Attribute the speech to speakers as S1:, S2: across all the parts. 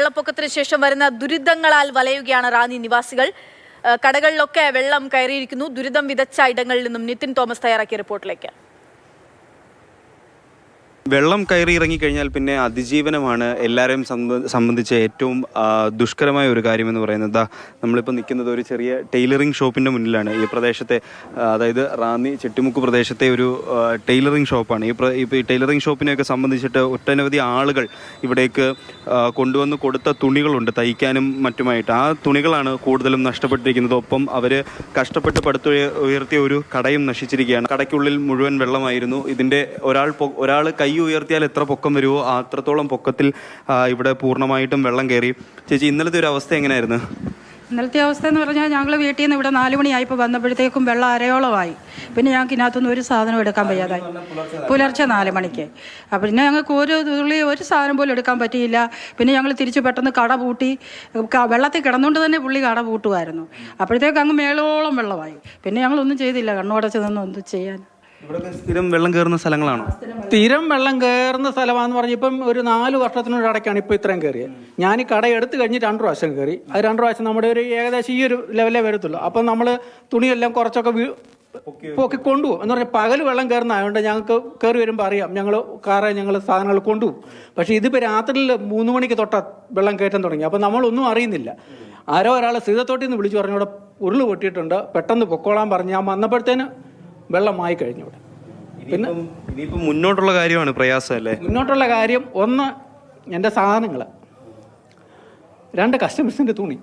S1: വെള്ളപ്പൊക്കത്തിന് ശേഷം വരുന്ന ദുരിതങ്ങളാൽ വലയുകയാണ് റാന്നി നിവാസികൾ. കടകളിലൊക്കെ വെള്ളം കയറിയിരിക്കുന്നു. ദുരിതം വിതച്ച ഇടങ്ങളിൽ നിന്നും നിതിൻ തോമസ് തയ്യാറാക്കിയ റിപ്പോർട്ടിലേക്ക്.
S2: വെള്ളം കയറി ഇറങ്ങിക്കഴിഞ്ഞാൽ പിന്നെ അതിജീവനമാണ് എല്ലാവരെയും സംബന്ധിച്ച് ഏറ്റവും ദുഷ്കരമായ ഒരു കാര്യമെന്ന് പറയുന്നത്. നമ്മളിപ്പോൾ നിൽക്കുന്നത് ഒരു ചെറിയ ടൈലറിംഗ് ഷോപ്പിൻ്റെ മുന്നിലാണ്. ഈ പ്രദേശത്തെ, അതായത് റാന്നി ചെട്ടിമുക്ക് പ്രദേശത്തെ ഒരു ടൈലറിംഗ് ഷോപ്പാണ്. ഈ ടൈലറിംഗ് ഷോപ്പിനെയൊക്കെ സംബന്ധിച്ചിട്ട് ഒട്ടനവധി ആളുകൾ ഇവിടേക്ക് കൊണ്ടുവന്ന് കൊടുത്ത തുണികളുണ്ട് തയ്ക്കാനും മറ്റുമായിട്ട്. ആ തുണികളാണ് കൂടുതലും നഷ്ടപ്പെട്ടിരിക്കുന്നത്. ഒപ്പം അവർ കഷ്ടപ്പെട്ട് പടുത്തുയർത്തിയ ഒരു കടയും നശിച്ചിരിക്കുകയാണ്. കടയ്ക്കുള്ളിൽ മുഴുവൻ വെള്ളമായിരുന്നു. ഇതിൻ്റെ ഒരാൾ കൈ ഉയർത്തിയാൽ എത്ര പൊക്കം വരുമോ അത്രത്തോളം പൊക്കത്തിൽ ഇവിടെ പൂർണ്ണമായിട്ടും വെള്ളം കയറി. ചേച്ചി, ഇന്നലത്തെ ഒരു അവസ്ഥ എങ്ങനെയായിരുന്നു?
S3: ഇന്നലത്തെ അവസ്ഥ എന്ന് പറഞ്ഞാൽ ഞങ്ങൾ വീട്ടിൽ നിന്ന് ഇവിടെ 4 മണിയായപ്പോൾ വന്നപ്പോഴത്തേക്കും വെള്ളം അരയോളമായി. പിന്നെ ഞങ്ങൾക്ക് ഇതിനകത്തൊന്നും ഒരു സാധനം എടുക്കാൻ വയ്യാതായി. പുലർച്ചെ 4 മണിക്ക്. അപ്പോൾ പിന്നെ ഞങ്ങൾക്ക് ഒരു സാധനം പോലും എടുക്കാൻ പറ്റിയില്ല. പിന്നെ ഞങ്ങൾ തിരിച്ച് പെട്ടെന്ന് കട പൂട്ടി. വെള്ളത്തിൽ കിടന്നുകൊണ്ട് തന്നെ പുള്ളി കട പൂട്ടുമായിരുന്നു. അപ്പോഴത്തേക്ക് അങ്ങ് മേളോളം വെള്ളമായി. പിന്നെ ഞങ്ങളൊന്നും ചെയ്തില്ല, കണ്ണുടച്ച് നിന്ന് ഒന്നും ചെയ്യാൻ.
S2: സ്ഥിരം വെള്ളം കയറുന്ന സ്ഥലങ്ങളാണോ?
S4: സ്ഥിരം വെള്ളം കയറുന്ന സ്ഥലമാണെന്ന് പറഞ്ഞാൽ ഇപ്പം ഒരു 4 വർഷത്തിനോട് ഇടയ്ക്കാണ് ഇപ്പോൾ ഇത്രയും കയറിയത്. ഞാൻ ഈ കട എടുത്തു കഴിഞ്ഞ് 2 പ്രാവശ്യം കയറി. അത് 2 പ്രാവശ്യം നമ്മുടെ ഒരു ഏകദേശം ഈ ഒരു ലെവലേ വരത്തുള്ളൂ. അപ്പം നമ്മൾ തുണിയെല്ലാം കുറച്ചൊക്കെ പൊക്കി കൊണ്ടുപോകും. എന്ന് പറഞ്ഞാൽ പകൽ വെള്ളം കയറുന്നതായതുകൊണ്ട് ഞങ്ങൾക്ക് കയറി വരുമ്പോൾ അറിയാം, ഞങ്ങൾ സാധനങ്ങൾ കൊണ്ടുപോകും. പക്ഷേ ഇതിപ്പോൾ രാത്രിയിൽ 3 മണിക്ക് തൊട്ട വെള്ളം കയറ്റാൻ തുടങ്ങി. അപ്പം നമ്മളൊന്നും അറിയുന്നില്ല. ആരോ ഒരാൾ സീതത്തോട്ടിൽ നിന്ന് വിളിച്ചു പറഞ്ഞു ഇവിടെ ഉരുള് പൊട്ടിയിട്ടുണ്ട്, പെട്ടെന്ന് പൊക്കോളാൻ പറഞ്ഞ് ഞാൻ വന്നപ്പോഴത്തേന് വെള്ളമായി കഴിഞ്ഞു ഇവിടെ. പിന്നെ
S2: ഇനിയിപ്പോൾ മുന്നോട്ടുള്ള കാര്യമാണ് പ്രയാസം അല്ലേ?
S4: മുന്നോട്ടുള്ള കാര്യം, 1 എൻ്റെ സാധനങ്ങൾ, 2 കസ്റ്റമേഴ്സിൻ്റെ തുണി.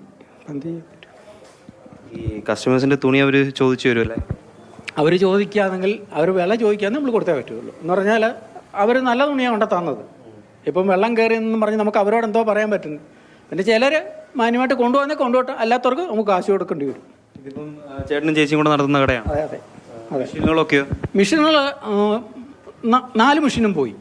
S2: ഈ കസ്റ്റമേഴ്സിൻ്റെ തുണി അവർ ചോദിച്ചു വരുമല്ലേ?
S4: അവർ ചോദിക്കുകയാണെങ്കിൽ അവർ വില ചോദിക്കുകയാണെങ്കിൽ നമ്മൾ കൊടുത്തേ പറ്റുള്ളൂ. എന്ന് പറഞ്ഞാൽ അവർ നല്ല തുണിയാണ് കൊണ്ട് തന്നത്. ഇപ്പം വെള്ളം കയറി എന്ന് പറഞ്ഞ് നമുക്ക് അവരോട് എന്തോ പറയാൻ പറ്റുന്നു. പിന്നെ ചിലർ മാന്യമായിട്ട് കൊണ്ടുപോട്ടെ, അല്ലാത്തവർക്ക് നമുക്ക് കാശ് കൊടുക്കേണ്ടി വരും.
S2: ഇതിപ്പം ചേട്ടനും ചേച്ചിയും കൂടെ നടത്തുന്ന കടയാണ്?
S4: അതെ അതെ.
S2: മെഷീനുകളൊക്കെയോ?
S4: മെഷീനുകൾ 4 മെഷീനും പോയി.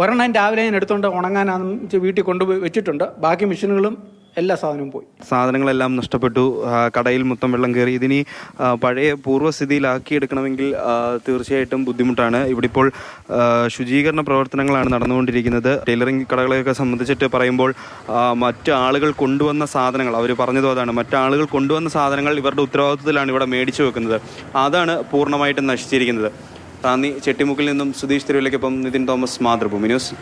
S4: ഒരെണ്ണം രാവിലെ ഞാൻ എടുത്തുകൊണ്ട് ഉണങ്ങാനാണെന്ന് വീട്ടിൽ കൊണ്ടുപോയി വെച്ചിട്ടുണ്ട്. ബാക്കി മെഷീനുകളും എല്ലാ സാധനവും പോയി.
S2: സാധനങ്ങളെല്ലാം നഷ്ടപ്പെട്ടു. കടയിൽ മൊത്തം വെള്ളം കയറി. ഇതിനി പഴയ പൂർവ്വസ്ഥിതിയിലാക്കിയെടുക്കണമെങ്കിൽ തീർച്ചയായിട്ടും ബുദ്ധിമുട്ടാണ്. ഇവിടെ ഇപ്പോൾ ശുചീകരണ പ്രവർത്തനങ്ങളാണ് നടന്നുകൊണ്ടിരിക്കുന്നത്. ടൈലറിംഗ് കടകളെയൊക്കെ സംബന്ധിച്ചിട്ട് പറയുമ്പോൾ മറ്റ് ആളുകൾ കൊണ്ടുവന്ന സാധനങ്ങൾ, അവർ പറഞ്ഞതും അതാണ്, മറ്റാളുകൾ കൊണ്ടുവന്ന സാധനങ്ങൾ ഇവരുടെ ഉത്തരവാദിത്വത്തിലാണ് ഇവിടെ മേടിച്ചു വെക്കുന്നത്. അതാണ് പൂർണ്ണമായിട്ടും നശിച്ചിരിക്കുന്നത്. റാന്നി ചെട്ടിമുക്കിൽ നിന്നും സുധീഷ് തിരുവല്ലയ്ക്കൊപ്പം നിതിൻ തോമസ്, മാതൃഭൂമി ന്യൂസ്.